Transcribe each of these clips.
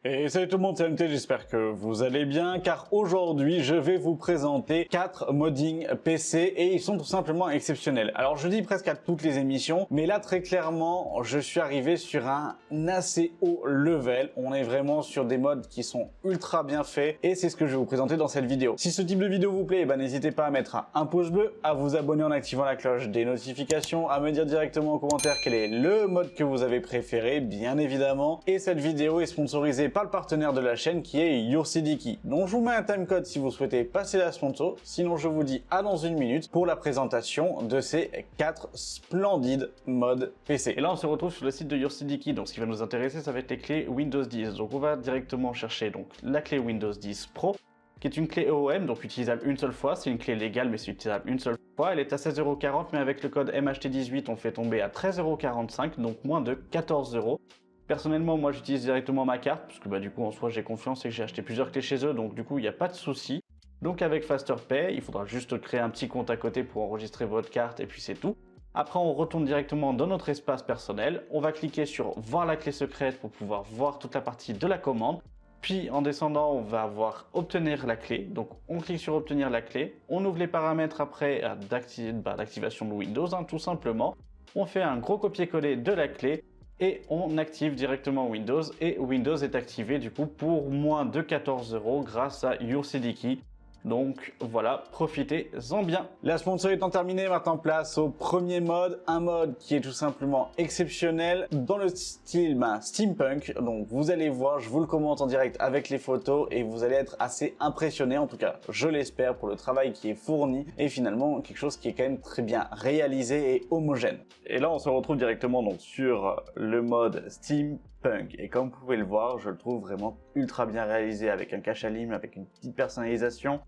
Et salut tout le monde, c'est MT, j'espère que vous allez bien, car aujourd'hui je vais vous présenter 4 modding PC et ils sont tout simplement exceptionnels. Alors je dis presque à toutes les émissions, mais là très clairement je suis arrivé sur un assez haut level. On est vraiment sur des mods qui sont ultra bien faits et c'est ce que je vais vous présenter dans cette vidéo. Si ce type de vidéo vous plaît, n'hésitez pas à mettre un pouce bleu, à vous abonner en activant la cloche des notifications, à me dire directement en commentaire quel est le mode que vous avez préféré, bien évidemment. Et cette vidéo est sponsorisée par le partenaire de la chaîne qui est YourCDKey. Donc je vous mets un timecode si vous souhaitez passer la sponsor, sinon je vous dis à dans une minute pour la présentation de ces 4 splendides mods PC. Et là on se retrouve sur le site de YourCDKey, donc ce qui va nous intéresser ça va être les clés Windows 10. Donc on va directement chercher donc la clé Windows 10 Pro, qui est une clé EOM, donc utilisable une seule fois, c'est une clé légale mais c'est utilisable une seule fois. Elle est à 16,40 € mais avec le code MHT18 on fait tomber à 13,45 €, donc moins de 14 €. Personnellement, moi j'utilise directement ma carte, parce que du coup en soi j'ai confiance et que j'ai acheté plusieurs clés chez eux, donc du coup il n'y a pas de souci. Donc avec FasterPay, il faudra juste créer un petit compte à côté pour enregistrer votre carte et puis c'est tout. Après on retourne directement dans notre espace personnel, on va cliquer sur voir la clé secrète pour pouvoir voir toute la partie de la commande. Puis en descendant, on va avoir obtenir la clé. Donc on clique sur obtenir la clé, on ouvre les paramètres après d'activation de Windows, tout simplement. On fait un gros copier-coller de la clé et on active directement Windows. Et Windows est activé du coup pour moins de 14 € grâce à YourCDKey. Donc voilà, profitez-en bien. La sponsor étant terminée, maintenant place au premier mode, un mode qui est tout simplement exceptionnel dans le style steampunk. Donc vous allez voir, je vous le commente en direct avec les photos et vous allez être assez impressionné, en tout cas je l'espère, pour le travail qui est fourni et finalement quelque chose qui est quand même très bien réalisé et homogène. Et là on se retrouve directement donc sur le mode steampunk et comme vous pouvez le voir, je le trouve vraiment ultra bien réalisé avec un cache à ligne, avec une petite personnalisation.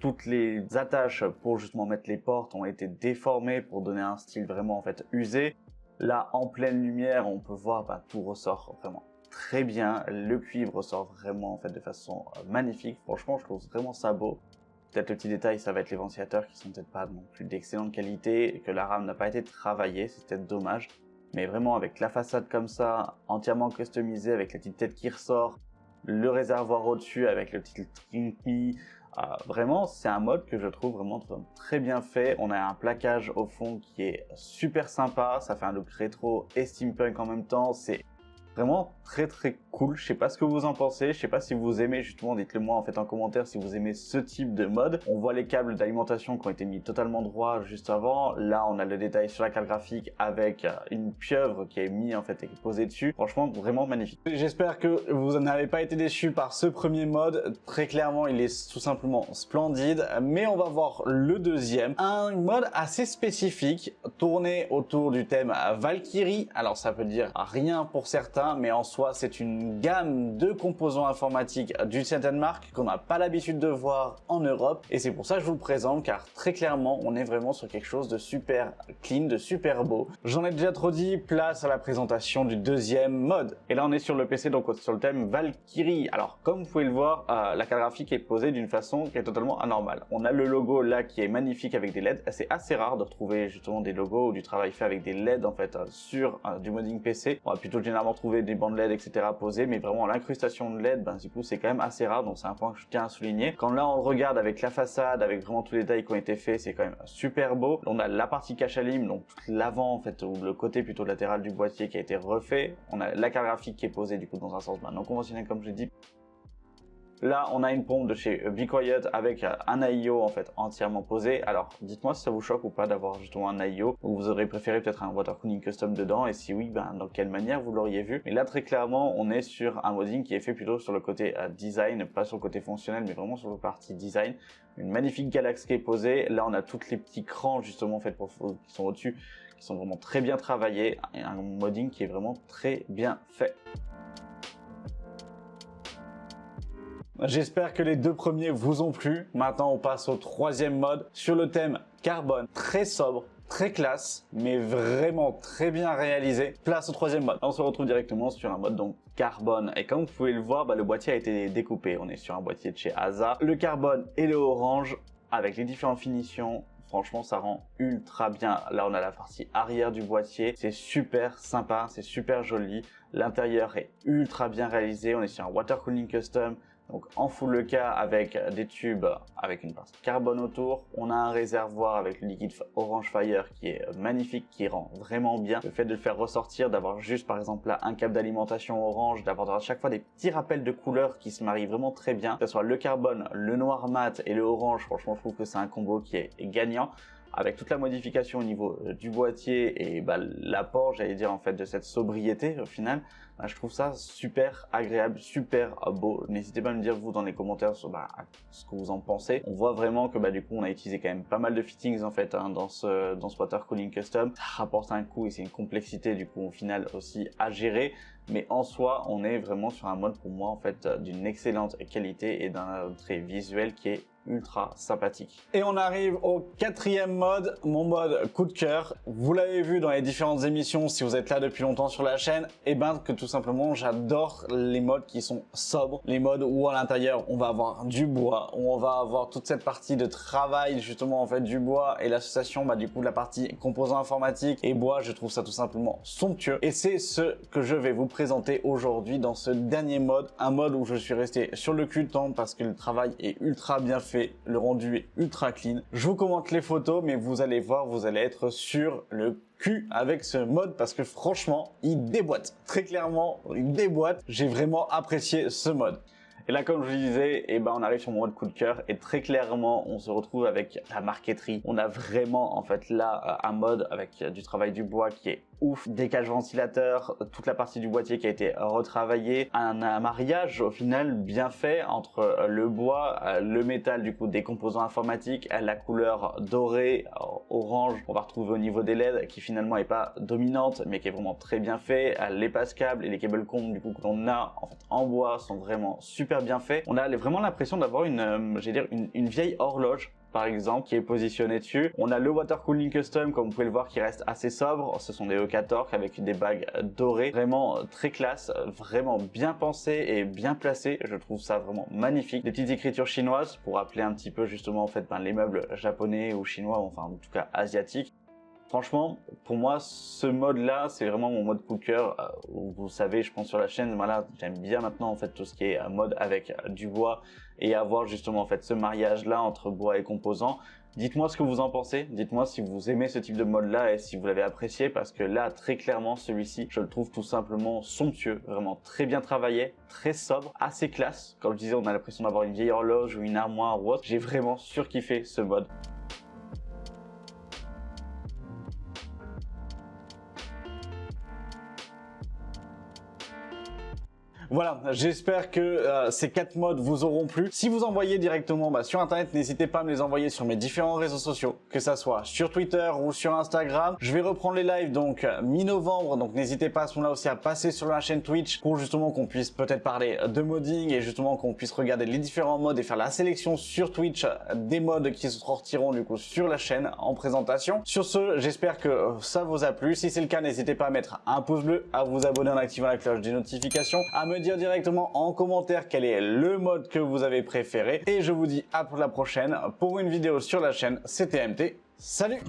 Toutes les attaches pour justement mettre les portes ont été déformées pour donner un style vraiment en fait usé. Là en pleine lumière on peut voir tout ressort vraiment très bien. Le cuivre ressort vraiment en fait de façon magnifique. Franchement je trouve vraiment ça beau. Peut-être le petit détail ça va être les ventilateurs qui sont peut-être pas non plus d'excellente qualité et que la rame n'a pas été travaillée, c'est peut-être dommage. Mais vraiment avec la façade comme ça, entièrement customisée avec la petite tête qui ressort, le réservoir au-dessus avec le petit trinky. Vraiment, c'est un mode que je trouve vraiment très bien fait. On a un plaquage au fond qui est super sympa. Ça fait un look rétro et steampunk en même temps. C'est vraiment très cool. Je sais pas ce que vous en pensez. Je sais pas si vous aimez justement. Dites-le moi en fait en commentaire si vous aimez ce type de mode. On voit les câbles d'alimentation qui ont été mis totalement droit juste avant. Là, on a le détail sur la carte graphique avec une pieuvre qui est mise en fait et posée dessus. Franchement, vraiment magnifique. J'espère que vous n'avez pas été déçus par ce premier mode. Très clairement, il est tout simplement splendide. Mais on va voir le deuxième. Un mode assez spécifique tourné autour du thème Valkyrie. Alors ça peut dire rien pour certains, mais en soi c'est une gamme de composants informatiques d'une certaine marque qu'on n'a pas l'habitude de voir en Europe et c'est pour ça que je vous le présente, car très clairement on est vraiment sur quelque chose de super clean, de super beau. J'en ai déjà trop dit, place à la présentation du deuxième mode. Et là on est sur le PC, donc sur le thème Valkyrie. Alors comme vous pouvez le voir, la carte graphique est posée d'une façon qui est totalement anormale. On a le logo là qui est magnifique avec des LED. C'est assez rare de retrouver justement des logos ou du travail fait avec des LED en fait sur du modding PC. On va plutôt généralement trouver des bandes LED etc posées, mais vraiment l'incrustation de LED du coup c'est quand même assez rare, donc c'est un point que je tiens à souligner. Quand là on le regarde avec la façade, avec vraiment tous les détails qui ont été faits, c'est quand même super beau. On a la partie cache à ligne, donc tout l'avant en fait, ou le côté plutôt latéral du boîtier qui a été refait. On a la carte graphique qui est posée du coup dans un sens non conventionnel comme j'ai dit. Là, on a une pompe de chez Be Quiet avec un AIO en fait entièrement posé. Alors, dites-moi si ça vous choque ou pas d'avoir justement un AIO, ou vous aurez préféré peut-être un water cooling custom dedans, et si oui, dans quelle manière vous l'auriez vu. Mais là, très clairement, on est sur un modding qui est fait plutôt sur le côté design, pas sur le côté fonctionnel, mais vraiment sur la partie design. Une magnifique galaxie qui est posée. Là, on a tous les petits crans justement faits qui sont au-dessus, qui sont vraiment très bien travaillés. Et un modding qui est vraiment très bien fait. J'espère que les deux premiers vous ont plu. Maintenant, on passe au troisième mode sur le thème carbone. Très sobre, très classe, mais vraiment très bien réalisé. Place au troisième mode. On se retrouve directement sur un mode donc carbone. Et comme vous pouvez le voir, le boîtier a été découpé. On est sur un boîtier de chez ASA. Le carbone et le orange avec les différentes finitions franchement ça rend ultra bien. Là on a la partie arrière du boîtier, c'est super sympa, c'est super joli. L'intérieur est ultra bien réalisé, on est sur un water cooling custom. Donc en full le cas avec des tubes avec une partie carbone autour. On a un réservoir avec le liquide Orange Fire qui est magnifique, qui rend vraiment bien. Le fait de le faire ressortir, d'avoir juste par exemple là un câble d'alimentation orange, d'avoir à chaque fois des petits rappels de couleurs qui se marient vraiment très bien. Que ce soit le carbone, le noir mat et le orange, franchement je trouve que c'est un combo qui est gagnant. Avec toute la modification au niveau du boîtier et l'apport, j'allais dire en fait, de cette sobriété au final, je trouve ça super agréable, super beau. N'hésitez pas à me dire vous dans les commentaires sur ce que vous en pensez. On voit vraiment que du coup on a utilisé quand même pas mal de fittings en fait dans ce water cooling custom. Ça rapporte un coût et c'est une complexité du coup au final aussi à gérer. Mais en soi, on est vraiment sur un mode pour moi en fait d'une excellente qualité et d'un trait visuel qui est ultra sympathique. Et on arrive au quatrième mode, mon mode coup de cœur. Vous l'avez vu dans les différentes émissions, si vous êtes là depuis longtemps sur la chaîne, et que tout simplement j'adore les modes qui sont sobres, les modes où à l'intérieur on va avoir du bois, où on va avoir toute cette partie de travail justement en fait du bois et l'association du coup de la partie composants informatiques et bois. Je trouve ça tout simplement somptueux et c'est ce que je vais vous présenter aujourd'hui dans ce dernier mode, un mode où je suis resté sur le cul de temps parce que le travail est ultra bien fait, le rendu est ultra clean. Je vous commente les photos mais vous allez voir, vous allez être sur le cul avec ce mode parce que franchement il déboîte, très clairement il déboîte. J'ai vraiment apprécié ce mode. Et là, comme je vous disais, on arrive sur mon mode coup de cœur et très clairement, on se retrouve avec la marqueterie. On a vraiment en fait là un mode avec du travail du bois qui est ouf, des cages ventilateurs, toute la partie du boîtier qui a été retravaillée, un mariage au final bien fait entre le bois, le métal du coup des composants informatiques, la couleur dorée, orange, on va retrouver au niveau des LED qui finalement est pas dominante mais qui est vraiment très bien fait, les passes-câbles et les cable comb du coup que l'on a en fait en bois sont vraiment super bien faits. On a vraiment l'impression d'avoir une vieille horloge par exemple qui est positionnée dessus. On a le water cooling custom comme vous pouvez le voir qui reste assez sobre, ce sont des E14 avec des bagues dorées, vraiment très classe, vraiment bien pensé et bien placé. Je trouve ça vraiment magnifique. Des petites écritures chinoises pour rappeler un petit peu justement en fait les meubles japonais ou chinois, enfin en tout cas asiatiques. Franchement, pour moi, ce mode-là, c'est vraiment mon mode coup de cœur. Vous savez, je pense sur la chaîne, voilà, j'aime bien maintenant en fait tout ce qui est mode avec du bois et avoir justement en fait ce mariage-là entre bois et composants. Dites-moi ce que vous en pensez. Dites-moi si vous aimez ce type de mode-là et si vous l'avez apprécié parce que là, très clairement, celui-ci, je le trouve tout simplement somptueux, vraiment très bien travaillé, très sobre, assez classe. Comme je disais, on a l'impression d'avoir une vieille horloge ou une armoire ou autre. J'ai vraiment surkiffé ce mode. Voilà, j'espère que ces 4 modes vous auront plu. Si vous envoyez directement sur internet, n'hésitez pas à me les envoyer sur mes différents réseaux sociaux, que ça soit sur Twitter ou sur Instagram. Je vais reprendre les lives donc mi-novembre, donc n'hésitez pas à ce moment-là aussi à passer sur la chaîne Twitch pour justement qu'on puisse peut-être parler de modding et justement qu'on puisse regarder les différents modes et faire la sélection sur Twitch des modes qui se sortiront du coup sur la chaîne en présentation. Sur ce, j'espère que ça vous a plu. Si c'est le cas, n'hésitez pas à mettre un pouce bleu, à vous abonner en activant la cloche des notifications, à me dire directement en commentaire quel est le mode que vous avez préféré et je vous dis à la prochaine pour une vidéo sur la chaîne. C'était MT, salut.